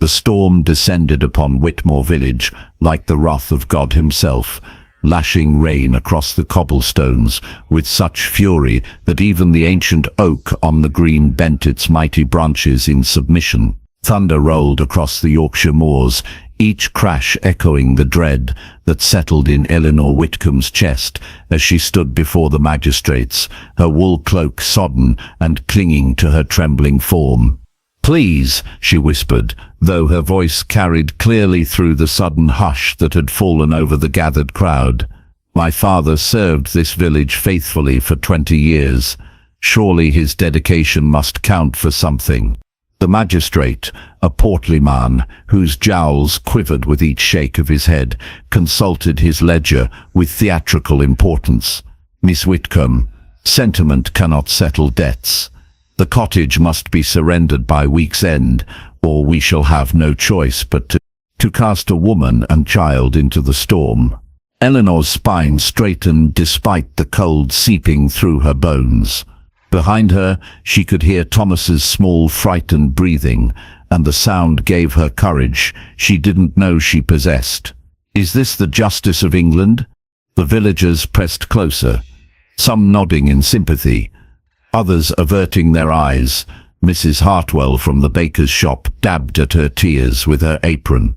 The storm descended upon Whitmore village like the wrath of God himself, lashing rain across the cobblestones with such fury that even the ancient oak on the green bent its mighty branches in submission. Thunder rolled across the Yorkshire moors, each crash echoing the dread that settled in Elinor Whitcombe's chest as she stood before the magistrates, her wool cloak sodden and clinging to her trembling form. "Please," she whispered, though her voice carried clearly through the sudden hush that had fallen over the gathered crowd. "My father served this village faithfully for 20 years. Surely his dedication must count for something." The magistrate, a portly man, whose jowls quivered with each shake of his head, consulted his ledger with theatrical importance. "Miss Whitcombe, sentiment cannot settle debts. The cottage must be surrendered by week's end, or we shall have no choice but to cast a woman and child into the storm." Elinor's spine straightened despite the cold seeping through her bones. Behind her, she could hear Thomas's small, frightened breathing, and the sound gave her courage she didn't know she possessed. "Is this the justice of England?" The villagers pressed closer, some nodding in sympathy, others averting their eyes. Mrs. Hartwell from the baker's shop dabbed at her tears with her apron,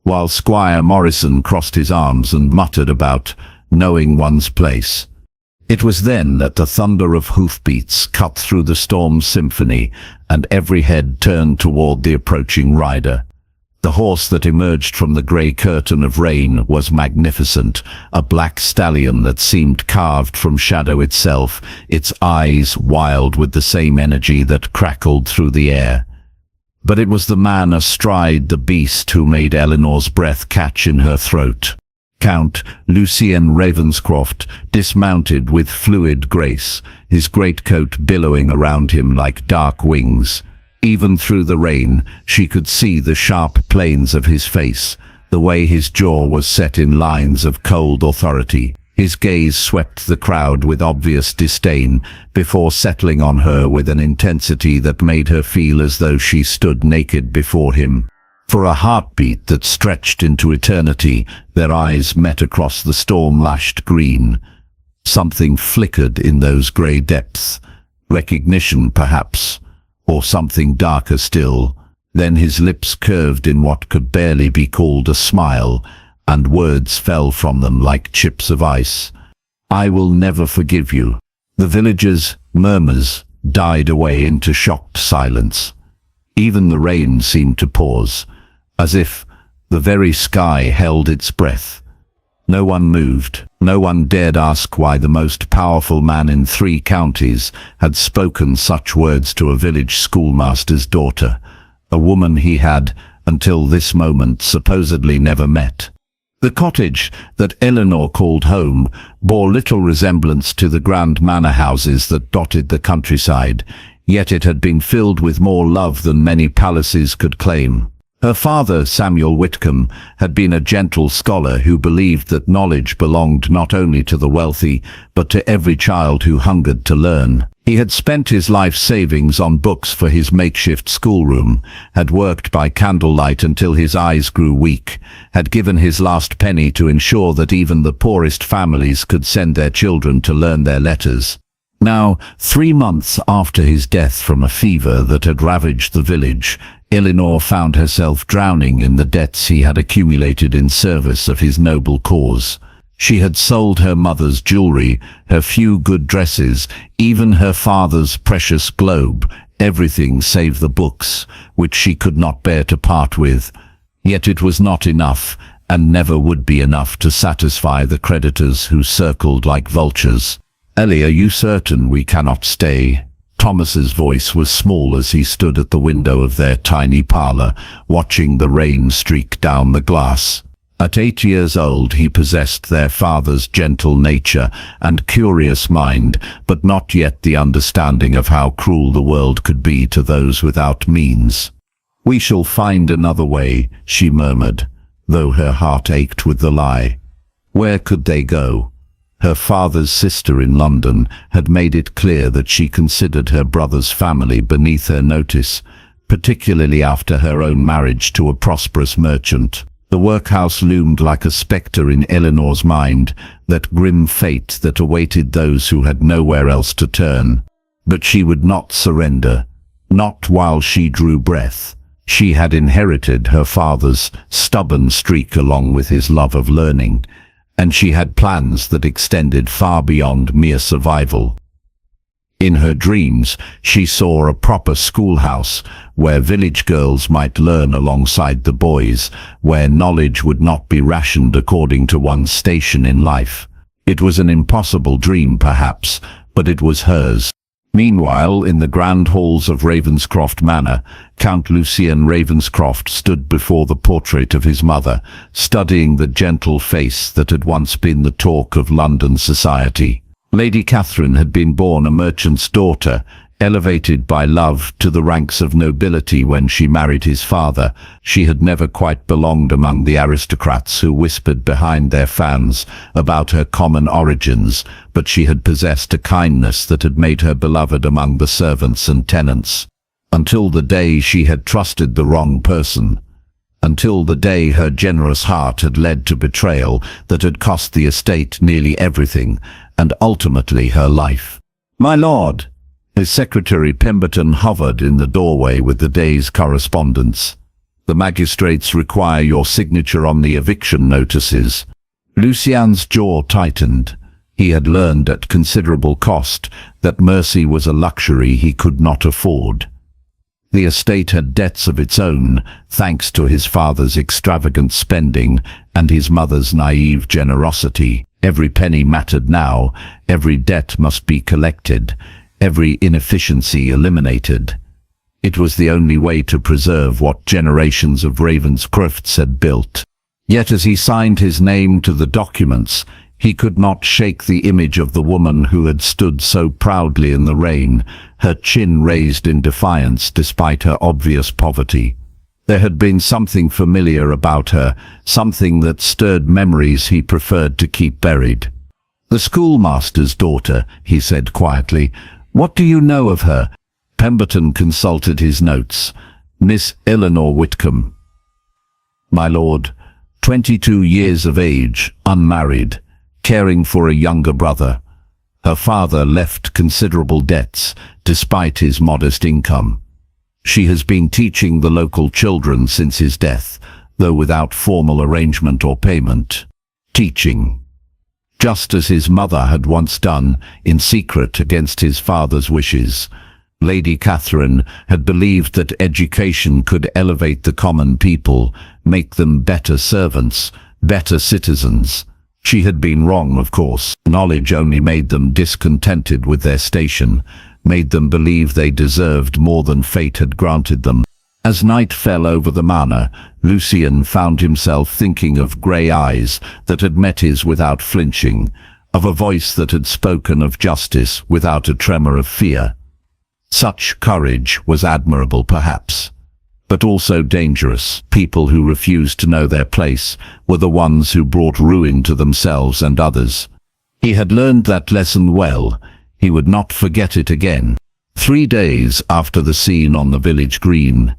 while Squire Morrison crossed his arms and muttered about knowing one's place. It was then that the thunder of hoofbeats cut through the storm's symphony, and every head turned toward the approaching rider. The horse that emerged from the grey curtain of rain was magnificent, a black stallion that seemed carved from shadow itself, its eyes wild with the same energy that crackled through the air. But it was the man astride the beast who made Elinor's breath catch in her throat. Count Lucien Ravenscroft dismounted with fluid grace, his greatcoat billowing around him like dark wings. Even through the rain, she could see the sharp planes of his face, the way his jaw was set in lines of cold authority. His gaze swept the crowd with obvious disdain, before settling on her with an intensity that made her feel as though she stood naked before him. For a heartbeat that stretched into eternity, their eyes met across the storm-lashed green. Something flickered in those grey depths. Recognition, perhaps, or something darker still. Then his lips curved in what could barely be called a smile, and words fell from them like chips of ice. "I will never forgive you." The villagers' murmurs died away into shocked silence. Even the rain seemed to pause, as if the very sky held its breath. No one moved. No one dared ask why the most powerful man in 3 counties had spoken such words to a village schoolmaster's daughter, a woman he had, until this moment, supposedly never met. The cottage that Elinor called home bore little resemblance to the grand manor houses that dotted the countryside, yet it had been filled with more love than many palaces could claim. Her father, Samuel Whitcombe, had been a gentle scholar who believed that knowledge belonged not only to the wealthy, but to every child who hungered to learn. He had spent his life savings on books for his makeshift schoolroom, had worked by candlelight until his eyes grew weak, had given his last penny to ensure that even the poorest families could send their children to learn their letters. Now, 3 months after his death from a fever that had ravaged the village, Elinor found herself drowning in the debts he had accumulated in service of his noble cause. She had sold her mother's jewelry, her few good dresses, even her father's precious globe, everything save the books, which she could not bear to part with. Yet it was not enough, and never would be enough to satisfy the creditors who circled like vultures. "Ellie, are you certain we cannot stay?" Thomas's voice was small as he stood at the window of their tiny parlour, watching the rain streak down the glass. At 8 years old he possessed their father's gentle nature and curious mind, but not yet the understanding of how cruel the world could be to those without means. "We shall find another way," she murmured, though her heart ached with the lie. Where could they go? Her father's sister in London had made it clear that she considered her brother's family beneath her notice, particularly after her own marriage to a prosperous merchant. The workhouse loomed like a spectre in Elinor's mind, that grim fate that awaited those who had nowhere else to turn. But she would not surrender, not while she drew breath. She had inherited her father's stubborn streak along with his love of learning, and she had plans that extended far beyond mere survival. In her dreams, she saw a proper schoolhouse, where village girls might learn alongside the boys, where knowledge would not be rationed according to one's station in life. It was an impossible dream, perhaps, but it was hers. Meanwhile, in the grand halls of Ravenscroft Manor, Count Lucien Ravenscroft stood before the portrait of his mother, studying the gentle face that had once been the talk of London society. Lady Catherine had been born a merchant's daughter, elevated by love to the ranks of nobility when she married his father. She had never quite belonged among the aristocrats who whispered behind their fans about her common origins, but she had possessed a kindness that had made her beloved among the servants and tenants. Until the day she had trusted the wrong person. Until the day her generous heart had led to betrayal that had cost the estate nearly everything, and ultimately her life. "My lord!" His secretary Pemberton hovered in the doorway with the day's correspondence. "The magistrates require your signature on the eviction notices." Lucien's jaw tightened. He had learned at considerable cost that mercy was a luxury he could not afford. The estate had debts of its own, thanks to his father's extravagant spending and his mother's naive generosity. Every penny mattered now, every debt must be collected, every inefficiency eliminated. It was the only way to preserve what generations of Ravenscrofts had built. Yet as he signed his name to the documents, he could not shake the image of the woman who had stood so proudly in the rain, her chin raised in defiance despite her obvious poverty. There had been something familiar about her, something that stirred memories he preferred to keep buried. "The schoolmaster's daughter," he said quietly. "What do you know of her?" Pemberton consulted his notes. "Miss Elinor Whitcombe." "My lord, 22 years of age, unmarried, caring for a younger brother. Her father left considerable debts, despite his modest income. She has been teaching the local children since his death, though without formal arrangement or payment. Teaching. Just as his mother had once done, in secret against his father's wishes. Lady Catherine had believed that education could elevate the common people, make them better servants, better citizens. She had been wrong, of course. Knowledge only made them discontented with their station, made them believe they deserved more than fate had granted them. As night fell over the manor, Lucien found himself thinking of grey eyes that had met his without flinching, of a voice that had spoken of justice without a tremor of fear. Such courage was admirable, perhaps, but also dangerous. People who refused to know their place were the ones who brought ruin to themselves and others. He had learned that lesson well. He would not forget it again. 3 days after the scene on the village green,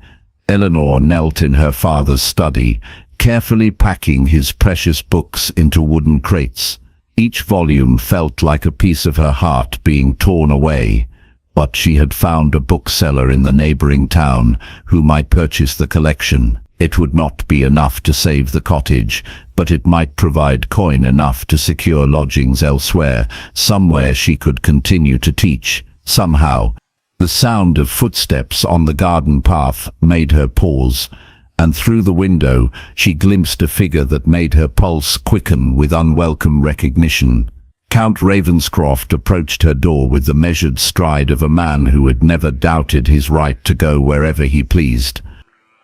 Elinor knelt in her father's study, carefully packing his precious books into wooden crates. Each volume felt like a piece of her heart being torn away. But she had found a bookseller in the neighboring town who might purchase the collection. It would not be enough to save the cottage, but it might provide coin enough to secure lodgings elsewhere, somewhere she could continue to teach. Somehow, the sound of footsteps on the garden path made her pause, and through the window she glimpsed a figure that made her pulse quicken with unwelcome recognition. Count Ravenscroft approached her door with the measured stride of a man who had never doubted his right to go wherever he pleased.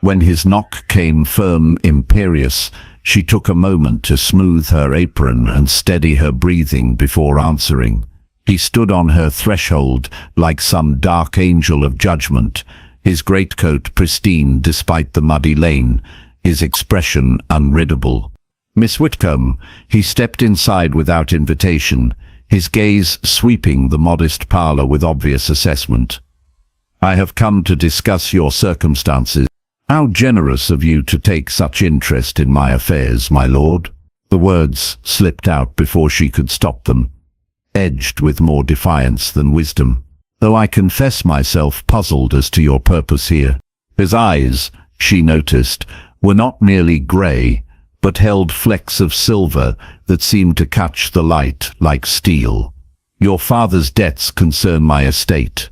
When his knock came firm, imperious, she took a moment to smooth her apron and steady her breathing before answering. He stood on her threshold like some dark angel of judgment, his greatcoat pristine despite the muddy lane, his expression unreadable. "Miss Whitcombe." He stepped inside without invitation, his gaze sweeping the modest parlour with obvious assessment. I have come to discuss your circumstances. How generous of you to take such interest in my affairs, my lord." The words slipped out before she could stop them, edged with more defiance than wisdom. "Though I confess myself puzzled as to your purpose here." His eyes, she noticed, were not merely grey, but held flecks of silver that seemed to catch the light like steel. "Your father's debts concern my estate.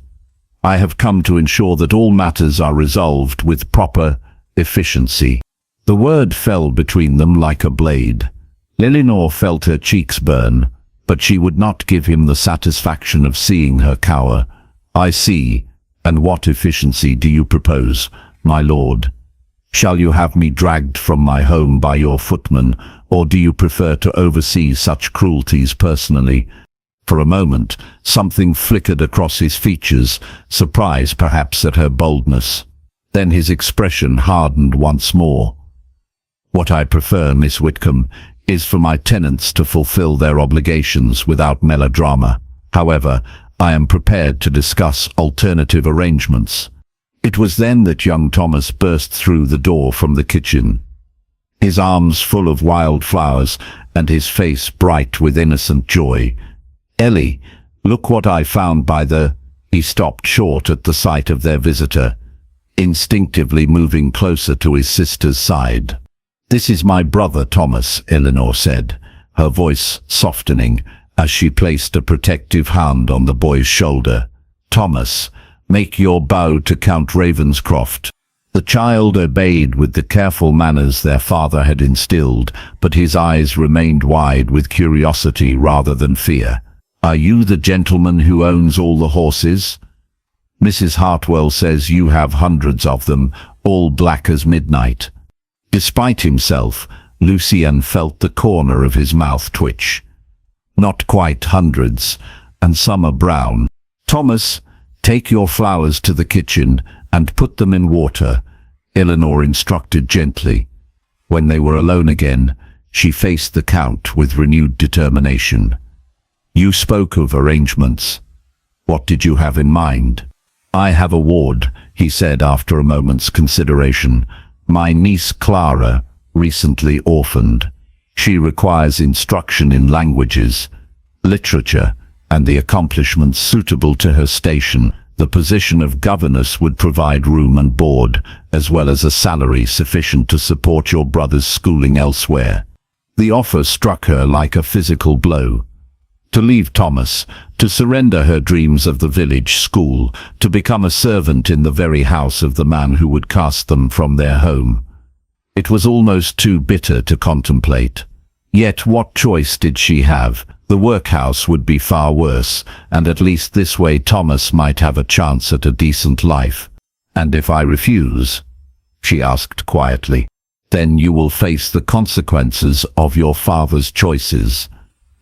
I have come to ensure that all matters are resolved with proper efficiency." The word fell between them like a blade. Elinor felt her cheeks burn, but she would not give him the satisfaction of seeing her cower. "I see. And what efficiency do you propose, my lord? Shall you have me dragged from my home by your footman, or do you prefer to oversee such cruelties personally?" For a moment, something flickered across his features, surprise perhaps at her boldness. Then his expression hardened once more. "What I prefer, Miss Whitcombe, is for my tenants to fulfill their obligations without melodrama. However, I am prepared to discuss alternative arrangements." It was then that young Thomas burst through the door from the kitchen, his arms full of wild flowers and his face bright with innocent joy. "Ellie, look what I found by the—" He stopped short at the sight of their visitor, instinctively moving closer to his sister's side. "This is my brother Thomas," Elinor said, her voice softening as she placed a protective hand on the boy's shoulder. "Thomas, make your bow to Count Ravenscroft." The child obeyed with the careful manners their father had instilled, but his eyes remained wide with curiosity rather than fear. "Are you the gentleman who owns all the horses? Mrs. Hartwell says you have hundreds of them, all black as midnight." Despite himself, Lucien felt the corner of his mouth twitch. "Not quite hundreds, and some are brown." "Thomas, take your flowers to the kitchen and put them in water," Elinor instructed gently. When they were alone again, she faced the Count with renewed determination. "You spoke of arrangements. What did you have in mind?" "I have a ward," he said after a moment's consideration. "My niece Clara, recently orphaned. She requires instruction in languages, literature, and the accomplishments suitable to her station. The position of governess would provide room and board, as well as a salary sufficient to support your brother's schooling elsewhere." The offer struck her like a physical blow. To leave Thomas, to surrender her dreams of the village school, to become a servant in the very house of the man who would cast them from their home. It was almost too bitter to contemplate. Yet what choice did she have? The workhouse would be far worse, and at least this way Thomas might have a chance at a decent life. "And if I refuse?" she asked quietly. "Then you will face the consequences of your father's choices."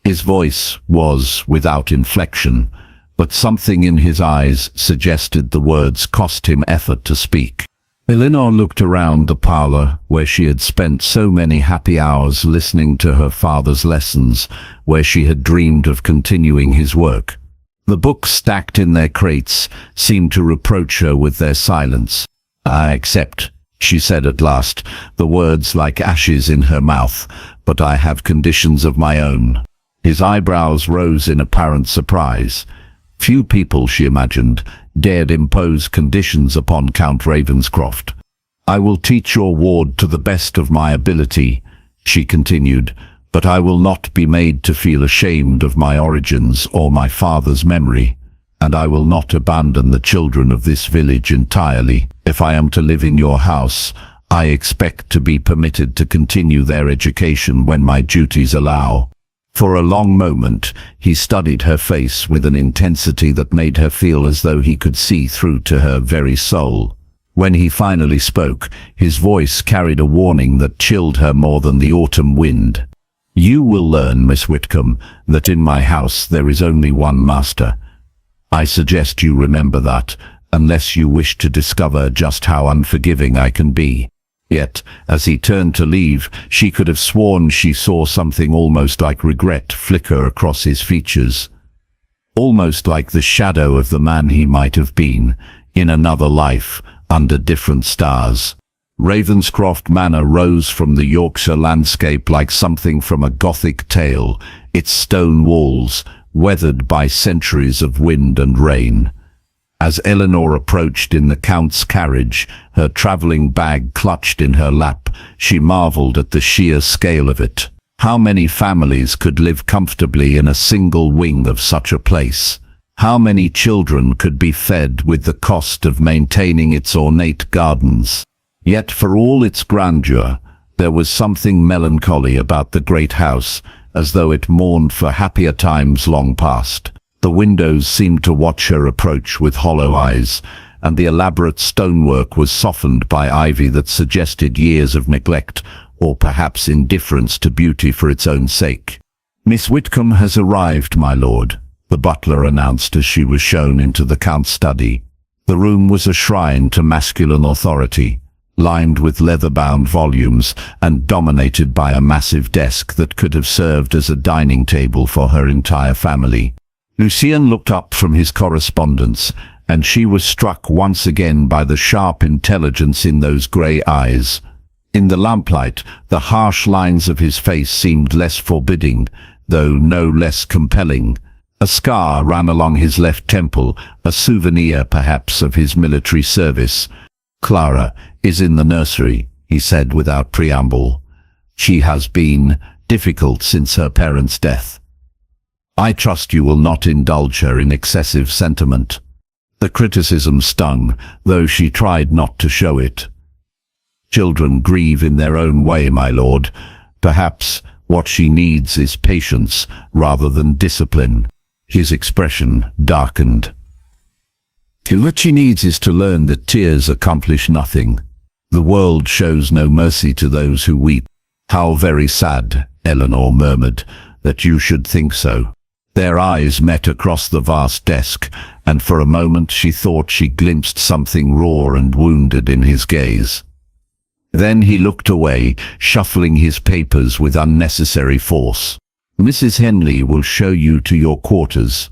His voice was without inflection, but something in his eyes suggested the words cost him effort to speak. Elinor looked around the parlour where she had spent so many happy hours listening to her father's lessons, where she had dreamed of continuing his work. The books stacked in their crates seemed to reproach her with their silence. "I accept," she said at last, the words like ashes in her mouth, "but I have conditions of my own." His eyebrows rose in apparent surprise. Few people, she imagined, dared impose conditions upon Count Ravenscroft. "I will teach your ward to the best of my ability," she continued, "but I will not be made to feel ashamed of my origins or my father's memory, and I will not abandon the children of this village entirely. If I am to live in your house, I expect to be permitted to continue their education when my duties allow." For a long moment, he studied her face with an intensity that made her feel as though he could see through to her very soul. When he finally spoke, his voice carried a warning that chilled her more than the autumn wind. "You will learn, Miss Whitcombe, that in my house there is only one master. I suggest you remember that, unless you wish to discover just how unforgiving I can be." Yet, as he turned to leave, she could have sworn she saw something almost like regret flicker across his features. Almost like the shadow of the man he might have been, in another life, under different stars. Ravenscroft Manor rose from the Yorkshire landscape like something from a Gothic tale, its stone walls weathered by centuries of wind and rain. As Elinor approached in the Count's carriage, her travelling bag clutched in her lap, she marvelled at the sheer scale of it. How many families could live comfortably in a single wing of such a place? How many children could be fed with the cost of maintaining its ornate gardens? Yet for all its grandeur, there was something melancholy about the great house, as though it mourned for happier times long past. The windows seemed to watch her approach with hollow eyes, and the elaborate stonework was softened by ivy that suggested years of neglect, or perhaps indifference to beauty for its own sake. "Miss Whitcombe has arrived, my lord," the butler announced as she was shown into the Count's study. The room was a shrine to masculine authority, lined with leather-bound volumes and dominated by a massive desk that could have served as a dining table for her entire family. Lucien looked up from his correspondence, and she was struck once again by the sharp intelligence in those grey eyes. In the lamplight, the harsh lines of his face seemed less forbidding, though no less compelling. A scar ran along his left temple, a souvenir perhaps of his military service. "Clara is in the nursery," he said without preamble. "She has been difficult since her parents' death. I trust you will not indulge her in excessive sentiment." The criticism stung, though she tried not to show it. "Children grieve in their own way, my lord. Perhaps what she needs is patience rather than discipline." His expression darkened. "What she needs is to learn that tears accomplish nothing. The world shows no mercy to those who weep." "How very sad," Elinor murmured, "that you should think so." Their eyes met across the vast desk, and for a moment she thought she glimpsed something raw and wounded in his gaze. Then he looked away, shuffling his papers with unnecessary force. "Mrs. Henley will show you to your quarters.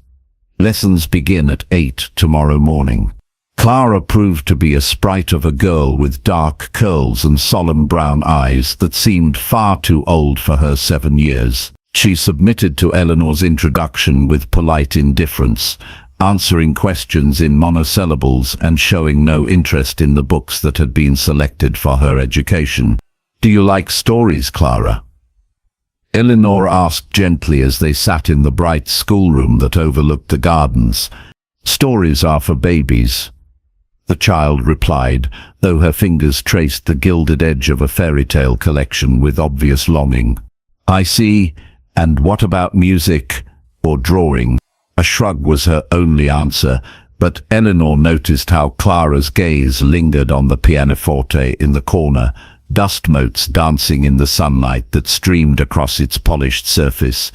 Lessons begin at 8 tomorrow morning." Clara proved to be a sprite of a girl with dark curls and solemn brown eyes that seemed far too old for her 7 years. She submitted to Elinor's introduction with polite indifference, answering questions in monosyllables and showing no interest in the books that had been selected for her education. "Do you like stories, Clara?" Elinor asked gently as they sat in the bright schoolroom that overlooked the gardens. "Stories are for babies," the child replied, though her fingers traced the gilded edge of a fairy tale collection with obvious longing. "I see. And what about music or drawing?" A shrug was her only answer, but Elinor noticed how Clara's gaze lingered on the pianoforte in the corner, dust motes dancing in the sunlight that streamed across its polished surface.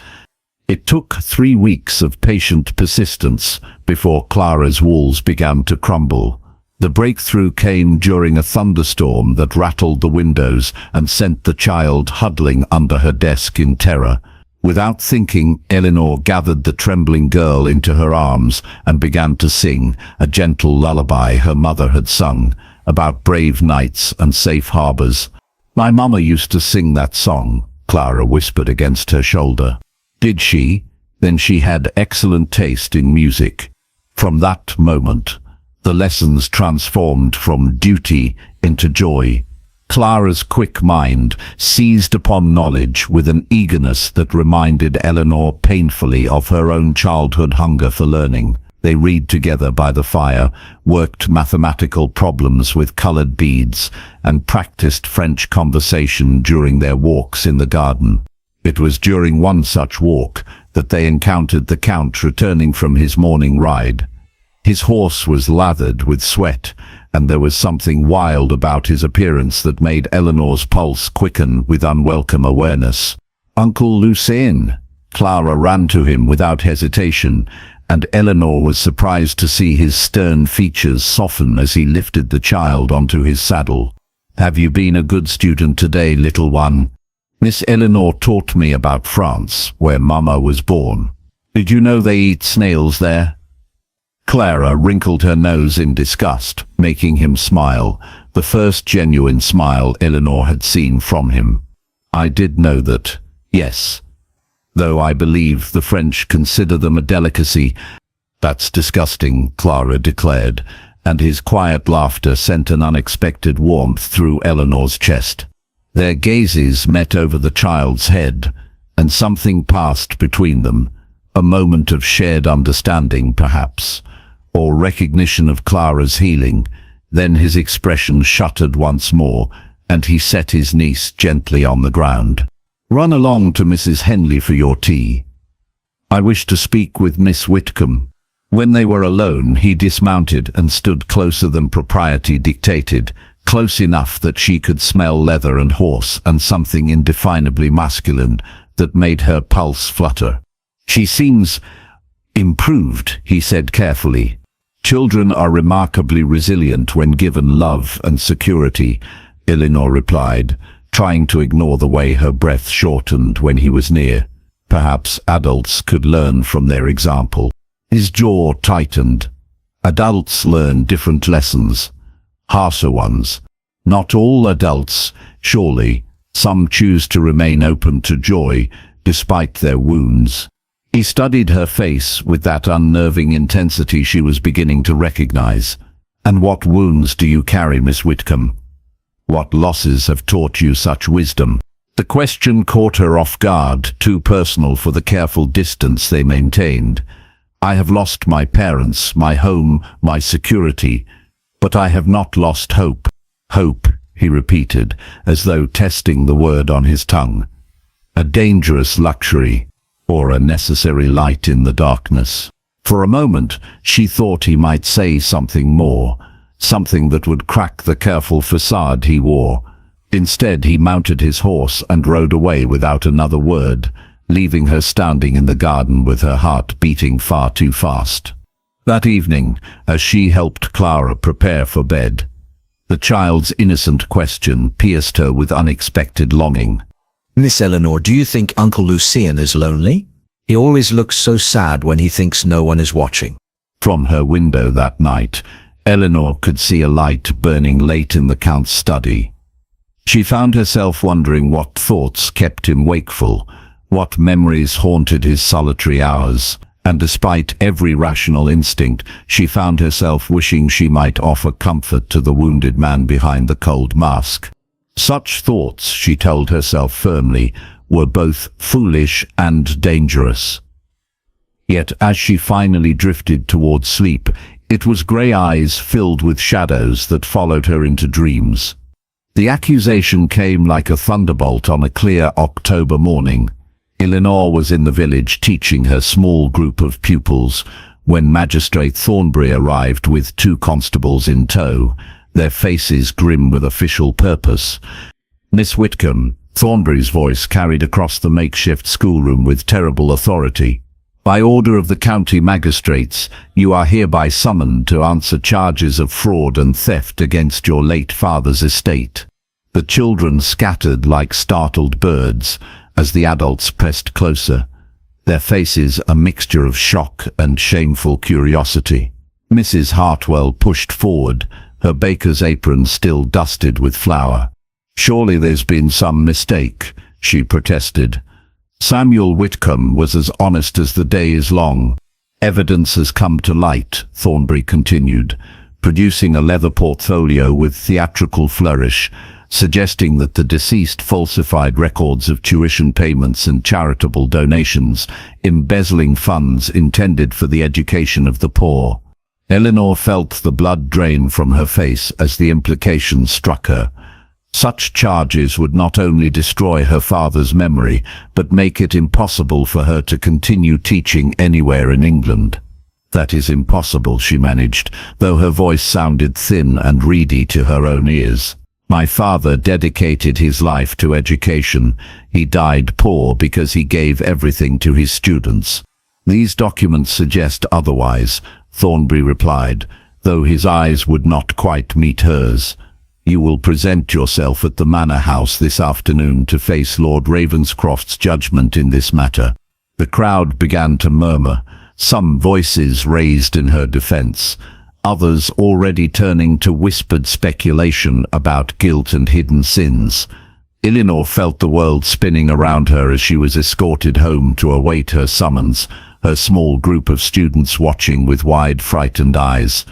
It took 3 weeks of patient persistence before Clara's walls began to crumble. The breakthrough came during a thunderstorm that rattled the windows and sent the child huddling under her desk in terror. Without thinking, Elinor gathered the trembling girl into her arms and began to sing a gentle lullaby her mother had sung, about brave knights and safe harbors. "My mama used to sing that song," Clara whispered against her shoulder. "Did she? Then she had excellent taste in music." From that moment, the lessons transformed from duty into joy. Clara's quick mind seized upon knowledge with an eagerness that reminded Elinor painfully of her own childhood hunger for learning. They read together by the fire, worked mathematical problems with colored beads, and practiced French conversation during their walks in the garden. It was during one such walk that they encountered the Count returning from his morning ride. His horse was lathered with sweat, and there was something wild about his appearance that made Elinor's pulse quicken with unwelcome awareness. "Uncle Lucien!" Clara ran to him without hesitation, and Elinor was surprised to see his stern features soften as he lifted the child onto his saddle. "Have you been a good student today, little one? Miss Elinor taught me about France, where Mama was born. Did you know they eat snails there?" Clara wrinkled her nose in disgust, making him smile, the first genuine smile Elinor had seen from him. I did know that, yes. Though I believe the French consider them a delicacy. That's disgusting, Clara declared, and his quiet laughter sent an unexpected warmth through Elinor's chest. Their gazes met over the child's head, and something passed between them, a moment of shared understanding, perhaps, or recognition of Clara's healing. Then his expression shuttered once more, and he set his niece gently on the ground. Run along to Mrs. Henley for your tea. I wish to speak with Miss Whitcombe. When they were alone, he dismounted and stood closer than propriety dictated, close enough that she could smell leather and horse and something indefinably masculine that made her pulse flutter. She seems improved, he said carefully. Children are remarkably resilient when given love and security, Elinor replied, trying to ignore the way her breath shortened when he was near. Perhaps adults could learn from their example. His jaw tightened. Adults learn different lessons, harsher ones. Not all adults, surely. Some choose to remain open to joy, despite their wounds. He studied her face with that unnerving intensity she was beginning to recognize. And what wounds do you carry, Miss Whitcombe? What losses have taught you such wisdom? The question caught her off guard, too personal for the careful distance they maintained. I have lost my parents, my home, my security, but I have not lost hope. Hope, he repeated, as though testing the word on his tongue. A dangerous luxury, or a necessary light in the darkness. For a moment, she thought he might say something more, something that would crack the careful facade he wore. Instead, he mounted his horse and rode away without another word, leaving her standing in the garden with her heart beating far too fast. That evening, as she helped Clara prepare for bed, the child's innocent question pierced her with unexpected longing. Miss Elinor, do you think Uncle Lucien is lonely? He always looks so sad when he thinks no one is watching. From her window that night, Elinor could see a light burning late in the Count's study. She found herself wondering what thoughts kept him wakeful, what memories haunted his solitary hours, and despite every rational instinct, she found herself wishing she might offer comfort to the wounded man behind the cold mask. Such thoughts, she told herself firmly, were both foolish and dangerous. Yet as she finally drifted toward sleep, it was grey eyes filled with shadows that followed her into dreams. The accusation came like a thunderbolt on a clear October morning. Elinor was in the village teaching her small group of pupils when Magistrate Thornbury arrived with 2 constables in tow, their faces grim with official purpose. Miss Whitcombe, Thornbury's voice carried across the makeshift schoolroom with terrible authority. By order of the county magistrates, you are hereby summoned to answer charges of fraud and theft against your late father's estate. The children scattered like startled birds as the adults pressed closer, their faces a mixture of shock and shameful curiosity. Mrs. Hartwell pushed forward, her baker's apron still dusted with flour. Surely there's been some mistake, she protested. Samuel Whitcombe was as honest as the day is long. Evidence has come to light, Thornbury continued, producing a leather portfolio with theatrical flourish, suggesting that the deceased falsified records of tuition payments and charitable donations, embezzling funds intended for the education of the poor. Elinor felt the blood drain from her face as the implications struck her. Such charges would not only destroy her father's memory, but make it impossible for her to continue teaching anywhere in England. That is impossible, she managed, though her voice sounded thin and reedy to her own ears. My father dedicated his life to education. He died poor because he gave everything to his students. These documents suggest otherwise, Thornbury replied, though his eyes would not quite meet hers. You will present yourself at the Manor House this afternoon to face Lord Ravenscroft's judgment in this matter. The crowd began to murmur, Some voices raised in her defense, others already turning to whispered speculation about guilt and hidden sins. Elinor felt the world spinning around her as she was escorted home to await her summons, her small group of students watching with wide, frightened eyes.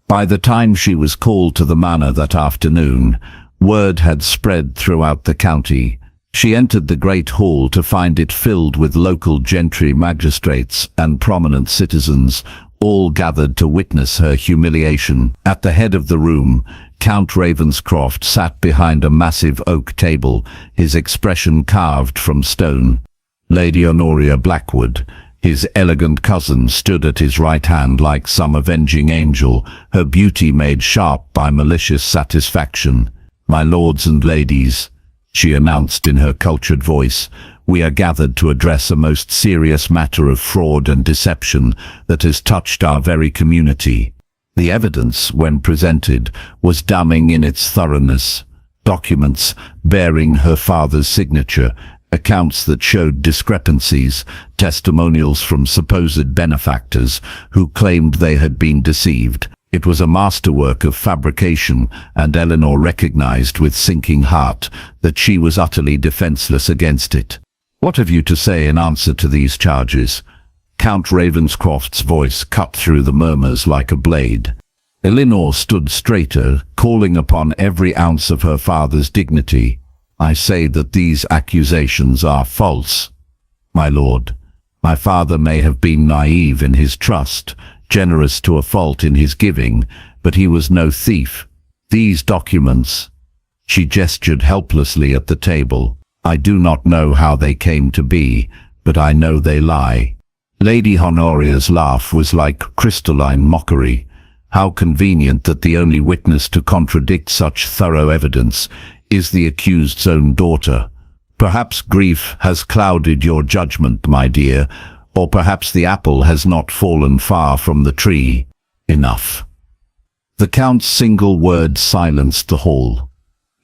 By the time she was called to the manor that afternoon, word had spread throughout the county. She entered the great hall to find it filled with local gentry, magistrates, and prominent citizens, all gathered to witness her humiliation. At the head of the room, Count Ravenscroft sat behind a massive oak table, his expression carved from stone. Lady Honoria Blackwood, his elegant cousin, stood at his right hand like some avenging angel, her beauty made sharp by malicious satisfaction. "My lords and ladies," she announced in her cultured voice, "we are gathered to address a most serious matter of fraud and deception that has touched our very community." The evidence, when presented, was damning in its thoroughness. Documents bearing her father's signature, accounts that showed discrepancies, testimonials from supposed benefactors who claimed they had been deceived. It was a masterwork of fabrication, and Elinor recognized with sinking heart that she was utterly defenseless against it. "What have you to say in answer to these charges?" Count Ravenscroft's voice cut through the murmurs like a blade. Elinor stood straighter, calling upon every ounce of her father's dignity. "I say that these accusations are false, my lord. My father may have been naive in his trust, generous to a fault in his giving, but he was no thief. These documents—" She gestured helplessly at the table. "I do not know how they came to be, but I know they lie." Lady Honoria's laugh was like crystalline mockery. How convenient that the only witness to contradict such thorough evidence is the accused's own daughter. "Perhaps grief has clouded your judgment, my dear, or perhaps the apple has not fallen far from the tree. Enough." The Count's single word silenced the hall.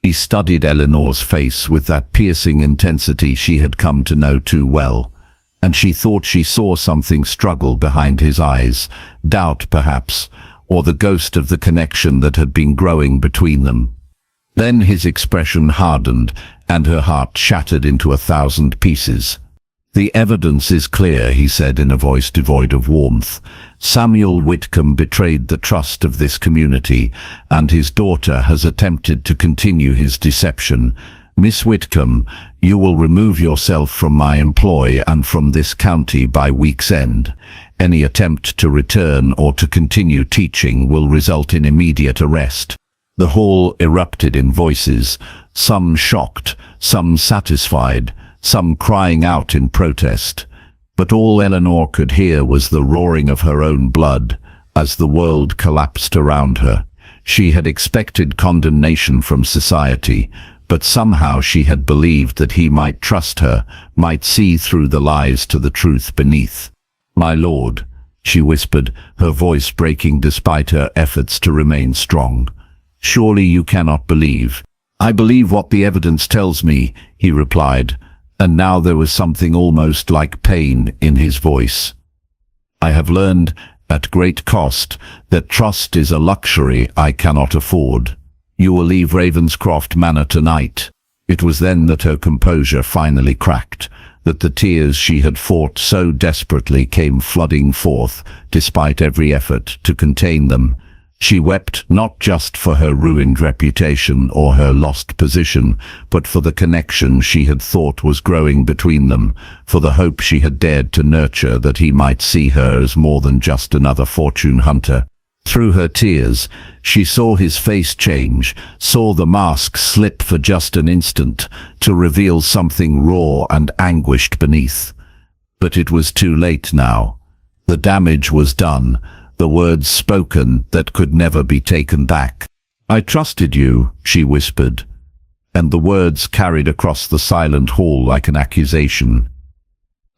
He studied Elinor's face with that piercing intensity she had come to know too well, and she thought she saw something struggle behind his eyes, doubt perhaps, or the ghost of the connection that had been growing between them. Then his expression hardened, and her heart shattered into 1,000 pieces. "The evidence is clear," he said in a voice devoid of warmth. "Samuel Whitcombe betrayed the trust of this community, and his daughter has attempted to continue his deception. Miss Whitcombe, you will remove yourself from my employ and from this county by week's end. Any attempt to return or to continue teaching will result in immediate arrest." The hall erupted in voices, some shocked, some satisfied, some crying out in protest. But all Elinor could hear was the roaring of her own blood as the world collapsed around her. She had expected condemnation from society, but somehow she had believed that he might trust her, might see through the lies to the truth beneath. "My lord," she whispered, her voice breaking despite her efforts to remain strong. "Surely you cannot believe." "I believe what the evidence tells me," he replied, and now there was something almost like pain in his voice. "I have learned, at great cost, that trust is a luxury I cannot afford. You will leave Ravenscroft Manor tonight." It was then that her composure finally cracked, that the tears she had fought so desperately came flooding forth, despite every effort to contain them. She wept not just for her ruined reputation or her lost position, but for the connection she had thought was growing between them, for the hope she had dared to nurture that he might see her as more than just another fortune hunter. Through her tears, she saw his face change, saw the mask slip for just an instant, to reveal something raw and anguished beneath. But it was too late now. The damage was done, the words spoken that could never be taken back. "I trusted you," she whispered, and the words carried across the silent hall like an accusation.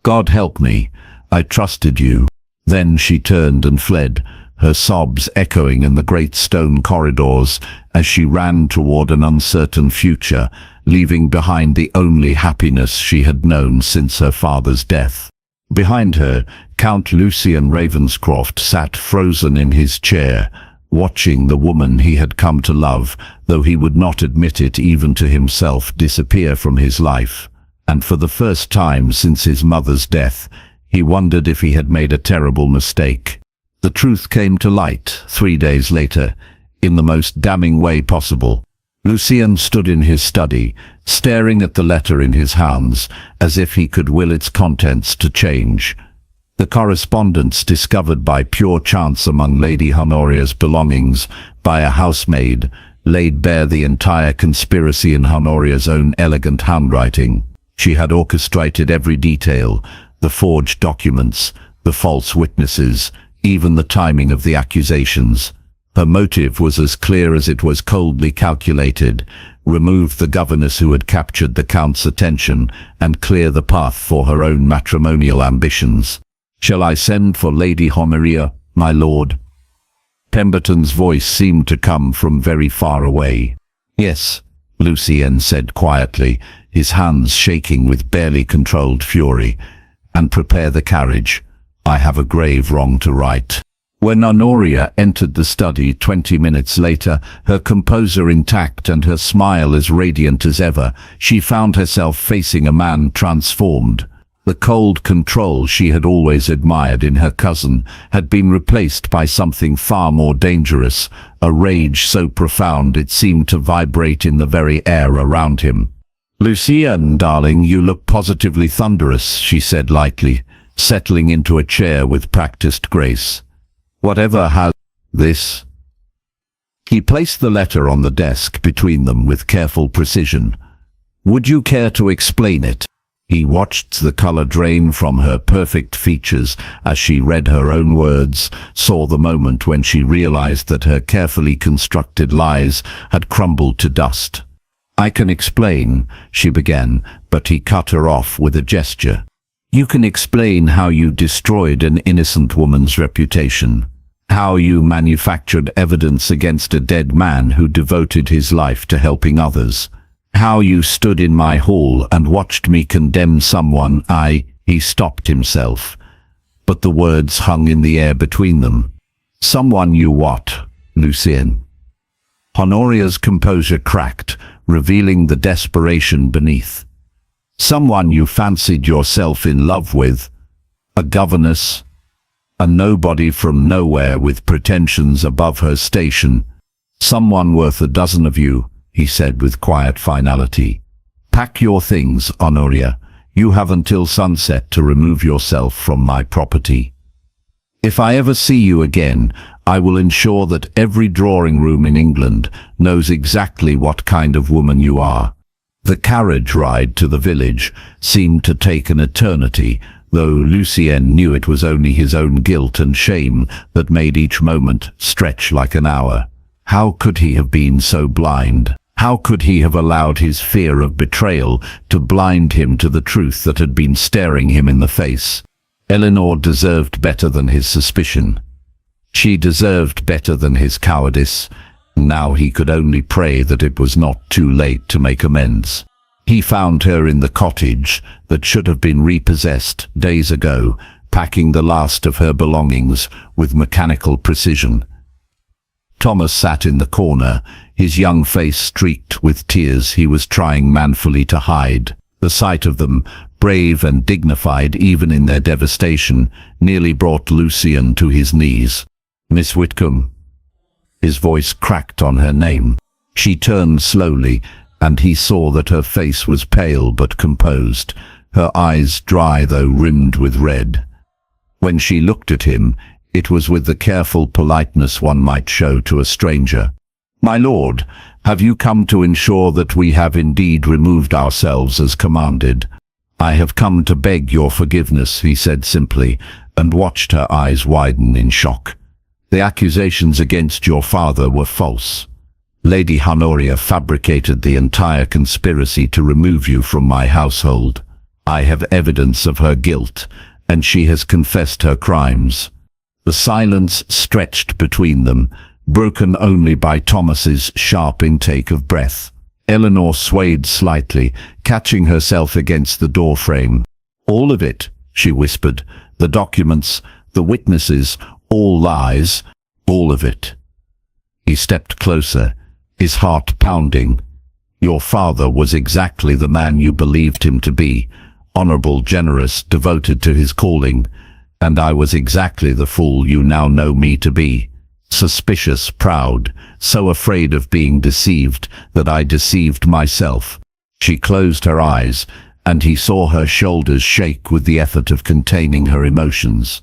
"God help me, I trusted you." Then she turned and fled, her sobs echoing in the great stone corridors as she ran toward an uncertain future, leaving behind the only happiness she had known since her father's death. Behind her, Count Lucien Ravenscroft sat frozen in his chair, watching the woman he had come to love, though he would not admit it even to himself, disappear from his life. And for the first time since his mother's death, he wondered if he had made a terrible mistake. The truth came to light 3 days later, in the most damning way possible. Lucien stood in his study, staring at the letter in his hands, as if he could will its contents to change. The correspondence discovered by pure chance among Lady Honoria's belongings by a housemaid laid bare the entire conspiracy in Honoria's own elegant handwriting. She had orchestrated every detail, the forged documents, the false witnesses, even the timing of the accusations. Her motive was as clear as it was coldly calculated: remove the governess who had captured the Count's attention and clear the path for her own matrimonial ambitions. "Shall I send for Lady Honoria, my lord?" Pemberton's voice seemed to come from very far away. "Yes," Lucien said quietly, his hands shaking with barely controlled fury. "And prepare the carriage. I have a grave wrong to right." When Honoria entered the study 20 minutes later, her composure intact and her smile as radiant as ever, she found herself facing a man transformed. The cold control she had always admired in her cousin had been replaced by something far more dangerous, a rage so profound it seemed to vibrate in the very air around him. "Lucien, darling, you look positively thunderous," she said lightly, settling into a chair with practiced grace. "Whatever has this?" He placed the letter on the desk between them with careful precision. "Would you care to explain it?" He watched the color drain from her perfect features as she read her own words, saw the moment when she realized that her carefully constructed lies had crumbled to dust. "I can explain," she began, but he cut her off with a gesture. "You can explain how you destroyed an innocent woman's reputation, how you manufactured evidence against a dead man who devoted his life to helping others, how you stood in my hall and watched me condemn someone He stopped himself, but the words hung in the air between them. "Someone you what, Lucien?" Honoria's composure cracked, revealing the desperation beneath. "Someone you fancied yourself in love with, a governess, a nobody from nowhere with pretensions above her station, someone worth a dozen of you," he said with quiet finality. "Pack your things, Honoria. You have until sunset to remove yourself from my property. If I ever see you again, I will ensure that every drawing room in England knows exactly what kind of woman you are." The carriage ride to the village seemed to take an eternity, though Lucien knew it was only his own guilt and shame that made each moment stretch like an hour. How could he have been so blind? How could he have allowed his fear of betrayal to blind him to the truth that had been staring him in the face? Elinor deserved better than his suspicion. She deserved better than his cowardice. Now he could only pray that it was not too late to make amends. He found her in the cottage that should have been repossessed days ago, packing the last of her belongings with mechanical precision. Thomas sat in the corner, his young face streaked with tears he was trying manfully to hide. The sight of them, brave and dignified even in their devastation, nearly brought Lucien to his knees. "Miss Whitcombe." His voice cracked on her name. She turned slowly, and he saw that her face was pale but composed, her eyes dry though rimmed with red. When she looked at him, it was with the careful politeness one might show to a stranger. "My lord, have you come to ensure that we have indeed removed ourselves as commanded?" "I have come to beg your forgiveness," he said simply, and watched her eyes widen in shock. "The accusations against your father were false. Lady Honoria fabricated the entire conspiracy to remove you from my household. I have evidence of her guilt, and she has confessed her crimes." The silence stretched between them, broken only by Thomas's sharp intake of breath. Elinor swayed slightly, catching herself against the doorframe. "All of it," she whispered. The documents, the witnesses, all lies, all of it. He stepped closer, his heart pounding. Your father was exactly the man you believed him to be, honorable, generous, devoted to his calling, and I was exactly the fool you now know me to be. Suspicious, proud, so afraid of being deceived that I deceived myself. She closed her eyes, and he saw her shoulders shake with the effort of containing her emotions.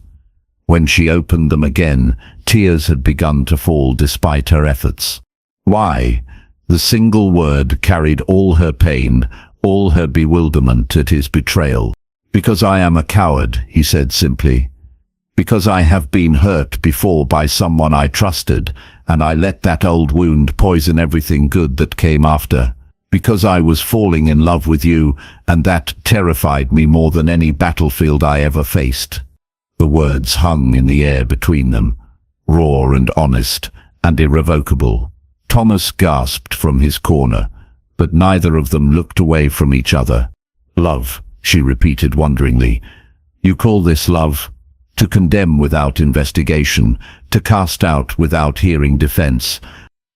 When she opened them again, tears had begun to fall despite her efforts. Why? The single word carried all her pain, all her bewilderment at his betrayal. Because I am a coward, he said simply. Because I have been hurt before by someone I trusted, and I let that old wound poison everything good that came after. Because I was falling in love with you, and that terrified me more than any battlefield I ever faced. The words hung in the air between them, raw and honest and irrevocable. Thomas gasped from his corner, but neither of them looked away from each other. Love, she repeated wonderingly. You call this love? To condemn without investigation, to cast out without hearing defense.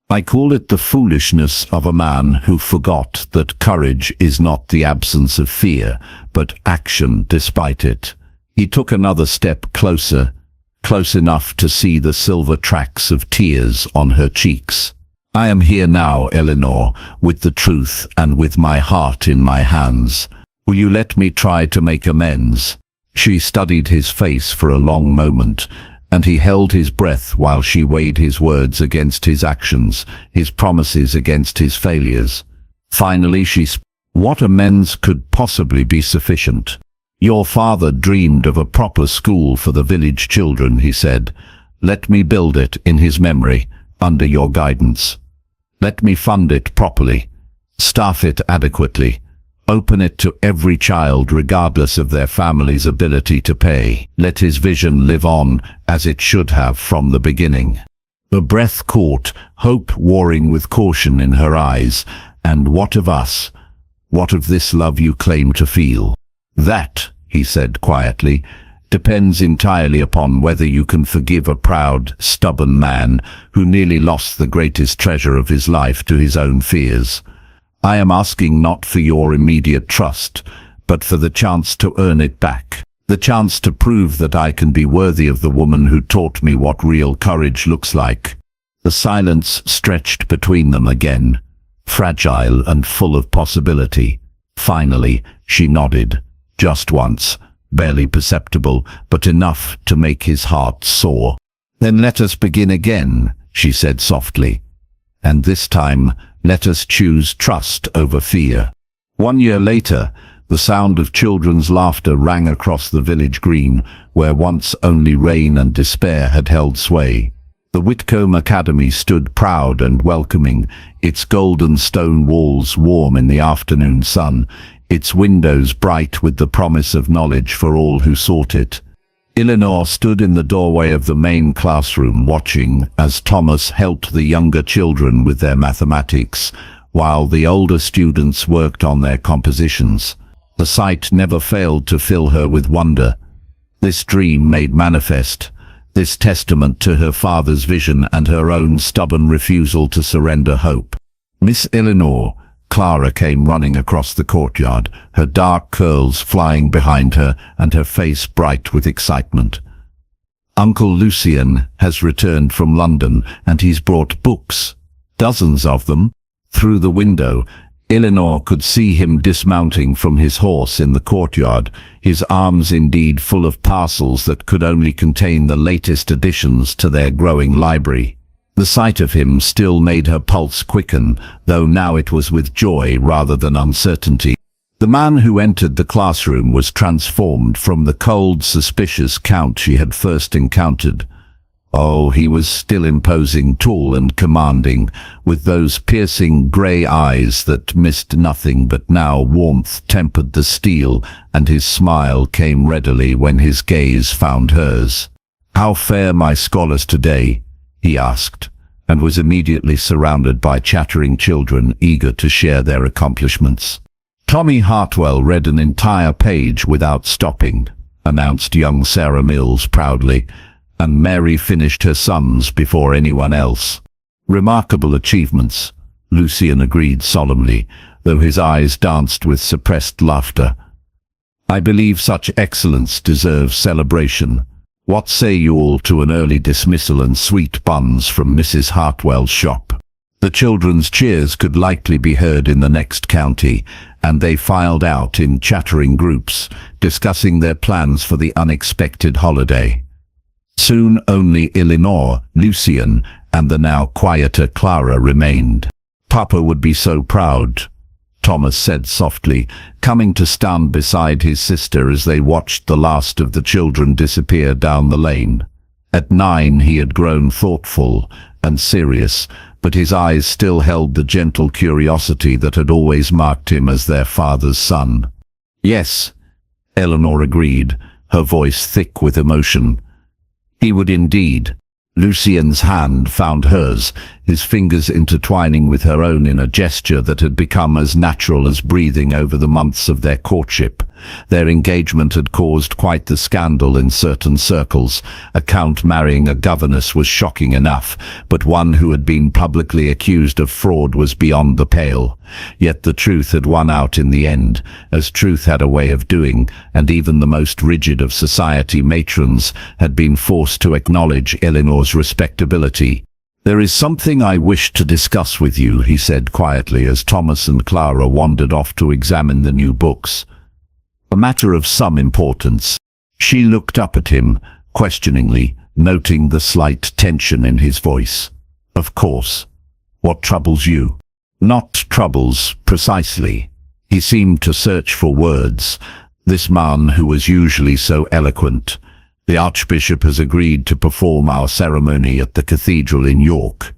I call it the foolishness of a man who forgot that courage is not the absence of fear, but action despite it. He took another step closer, close enough to see the silver tracks of tears on her cheeks. I am here now, Elinor, with the truth and with my heart in my hands. Will you let me try to make amends? She studied his face for a long moment, and he held his breath while she weighed his words against his actions, his promises against his failures. Finally she spoke. What amends could possibly be sufficient? Your father dreamed of a proper school for the village children, he said. Let me build it in his memory, under your guidance. Let me fund it properly, staff it adequately, open it to every child regardless of their family's ability to pay. Let his vision live on as it should have from the beginning. Her breath caught, hope warring with caution in her eyes. And what of us? What of this love you claim to feel? That, he said quietly, depends entirely upon whether you can forgive a proud, stubborn man who nearly lost the greatest treasure of his life to his own fears. I am asking not for your immediate trust, but for the chance to earn it back. The chance to prove that I can be worthy of the woman who taught me what real courage looks like. The silence stretched between them again, fragile and full of possibility. Finally, she nodded. Just once, barely perceptible, but enough to make his heart soar. Then let us begin again, she said softly. And this time, let us choose trust over fear. 1 year later, the sound of children's laughter rang across the village green, where once only rain and despair had held sway. The Whitcombe Academy stood proud and welcoming, its golden stone walls warm in the afternoon sun, its windows bright with the promise of knowledge for all who sought it. Elinor stood in the doorway of the main classroom watching as Thomas helped the younger children with their mathematics, while the older students worked on their compositions. The sight never failed to fill her with wonder. This dream made manifest, this testament to her father's vision and her own stubborn refusal to surrender hope. Miss Elinor, Clara came running across the courtyard, her dark curls flying behind her and her face bright with excitement. Uncle Lucien has returned from London and he's brought books, dozens of them. Through the window, Elinor could see him dismounting from his horse in the courtyard, his arms indeed full of parcels that could only contain the latest additions to their growing library. The sight of him still made her pulse quicken, though now it was with joy rather than uncertainty. The man who entered the classroom was transformed from the cold, suspicious Count she had first encountered. Oh, he was still imposing, tall and commanding, with those piercing grey eyes that missed nothing, but now warmth tempered the steel, and his smile came readily when his gaze found hers. "How fare my scholars today?" he asked, and was immediately surrounded by chattering children eager to share their accomplishments. Tommy Hartwell read an entire page without stopping. announced young Sarah Mills proudly, and Mary finished her sums before anyone else. Remarkable achievements, Lucien agreed solemnly, though his eyes danced with suppressed laughter. I believe such excellence deserves celebration. What say you all to an early dismissal and sweet buns from Mrs. Hartwell's shop? The children's cheers could likely be heard in the next county, and they filed out in chattering groups, discussing their plans for the unexpected holiday. Soon only Elinor, Lucien, and the now quieter Clara remained. Papa would be so proud, Thomas said softly, coming to stand beside his sister as they watched the last of the children disappear down the lane. At 9 he had grown thoughtful and serious, but his eyes still held the gentle curiosity that had always marked him as their father's son. Yes, Elinor agreed, her voice thick with emotion. He would indeed. Lucien's hand found hers, his fingers intertwining with her own in a gesture that had become as natural as breathing over the months of their courtship. Their engagement had caused quite the scandal in certain circles. A count marrying a governess was shocking enough, but one who had been publicly accused of fraud was beyond the pale. Yet the truth had won out in the end, as truth had a way of doing, and even the most rigid of society matrons had been forced to acknowledge Elinor's respectability. There is something I wish to discuss with you, he said quietly as Thomas and Clara wandered off to examine the new books. A matter of some importance. She looked up at him, questioningly, noting the slight tension in his voice. Of course. What troubles you? Not troubles, precisely. He seemed to search for words, this man who was usually so eloquent. The Archbishop has agreed to perform our ceremony at the cathedral in York.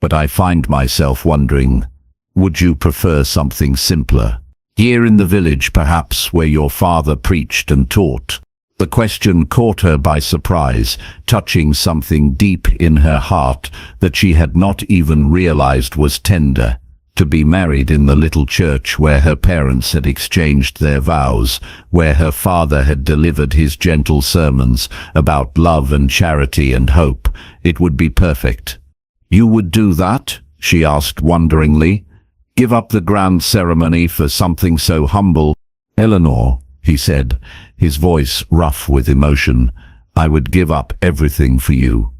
But I find myself wondering, would you prefer something simpler? Here in the village, perhaps, where your father preached and taught. The question caught her by surprise, touching something deep in her heart that she had not even realized was tender. To be married in the little church where her parents had exchanged their vows, where her father had delivered his gentle sermons about love and charity and hope, it would be perfect. You would do that? She asked wonderingly. Give up the grand ceremony for something so humble? Elinor, he said, his voice rough with emotion, I would give up everything for you.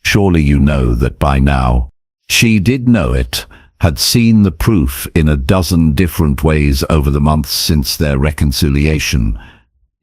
Surely you know that by now. She did know it, had seen the proof in a dozen different ways over the months since their reconciliation.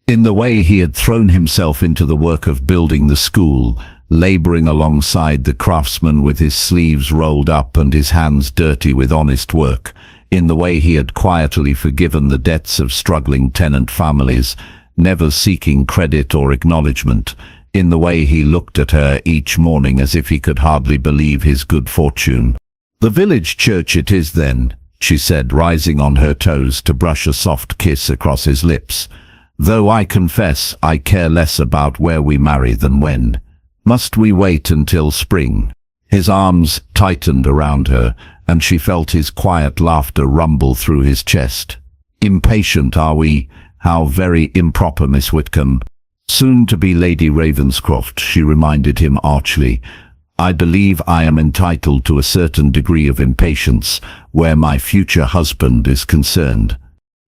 In the way he had thrown himself into the work of building the school, laboring alongside the craftsman with his sleeves rolled up and his hands dirty with honest work, in the way he had quietly forgiven the debts of struggling tenant families, never seeking credit or acknowledgement, in the way he looked at her each morning as if he could hardly believe his good fortune. The village church it is then, she said, rising on her toes to brush a soft kiss across his lips. Though I confess I care less about where we marry than when. Must we wait until spring? His arms tightened around her, and she felt his quiet laughter rumble through his chest. Impatient are we? How very improper, Miss Whitcombe. Soon to be Lady Ravenscroft, she reminded him archly. I believe I am entitled to a certain degree of impatience where my future husband is concerned.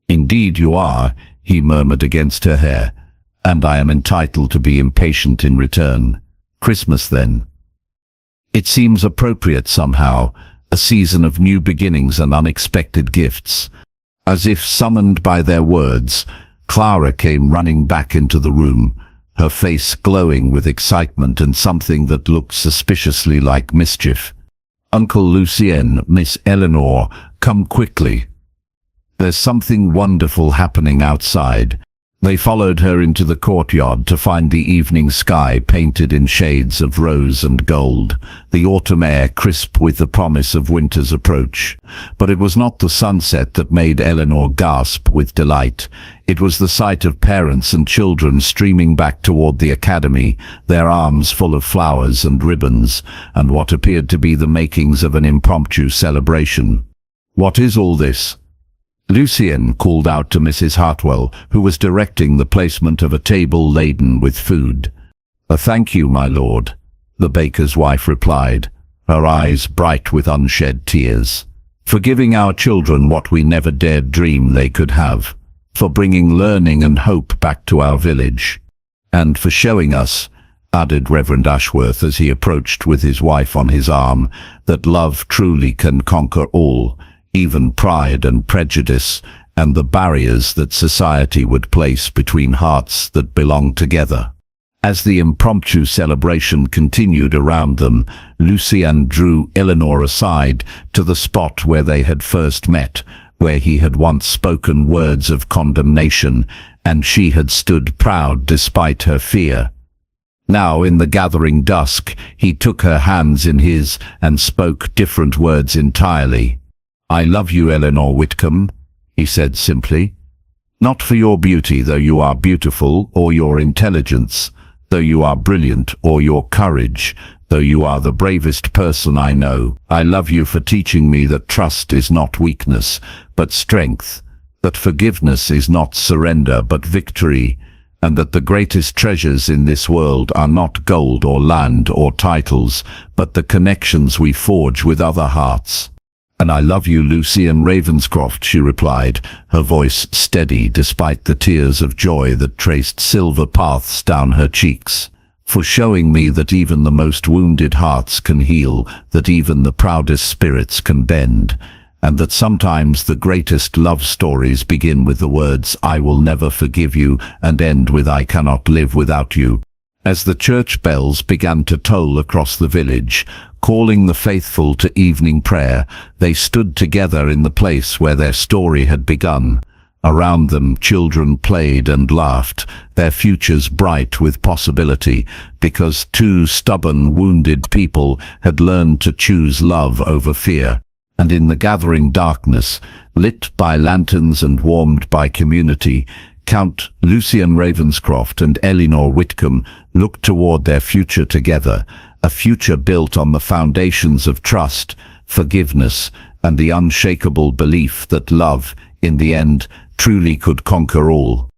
Indeed you are, he murmured against her hair, and I am entitled to be impatient in return. Christmas then. It seems appropriate somehow, a season of new beginnings and unexpected gifts. As if summoned by their words, Clara came running back into the room, her face glowing with excitement and something that looked suspiciously like mischief. Uncle Lucien, Miss Elinor, come quickly. There's something wonderful happening outside. They followed her into the courtyard to find the evening sky painted in shades of rose and gold, the autumn air crisp with the promise of winter's approach. But it was not the sunset that made Elinor gasp with delight. It was the sight of parents and children streaming back toward the academy, their arms full of flowers and ribbons, and what appeared to be the makings of an impromptu celebration. What is all this? Lucien called out to Mrs. Hartwell, who was directing the placement of a table laden with food. Thank you, my lord," the baker's wife replied, her eyes bright with unshed tears. "For giving our children what we never dared dream they could have, for bringing learning and hope back to our village, and for showing us," added Reverend Ashworth as he approached with his wife on his arm, "that love truly can conquer all, even pride and prejudice, and the barriers that society would place between hearts that belong together." As the impromptu celebration continued around them, Lucien drew Elinor aside to the spot where they had first met, where he had once spoken words of condemnation, and she had stood proud despite her fear. Now, in the gathering dusk, he took her hands in his and spoke different words entirely. "I love you, Elinor Whitcombe," he said simply. "Not for your beauty, though you are beautiful, or your intelligence, though you are brilliant, or your courage, though you are the bravest person I know. I love you for teaching me that trust is not weakness, but strength, that forgiveness is not surrender, but victory, and that the greatest treasures in this world are not gold or land or titles, but the connections we forge with other hearts." "And I love you, Lucien Ravenscroft," she replied, her voice steady despite the tears of joy that traced silver paths down her cheeks, "for showing me that even the most wounded hearts can heal, that even the proudest spirits can bend, and that sometimes the greatest love stories begin with the words, 'I will never forgive you,' and end with, 'I cannot live without you.'" As the church bells began to toll across the village, calling the faithful to evening prayer, they stood together in the place where their story had begun. Around them, children played and laughed, their futures bright with possibility, because two stubborn, wounded people had learned to choose love over fear. And in the gathering darkness, lit by lanterns and warmed by community, Count Lucien Ravenscroft and Elinor Whitcombe looked toward their future together, a future built on the foundations of trust, forgiveness, and the unshakable belief that love, in the end, truly could conquer all.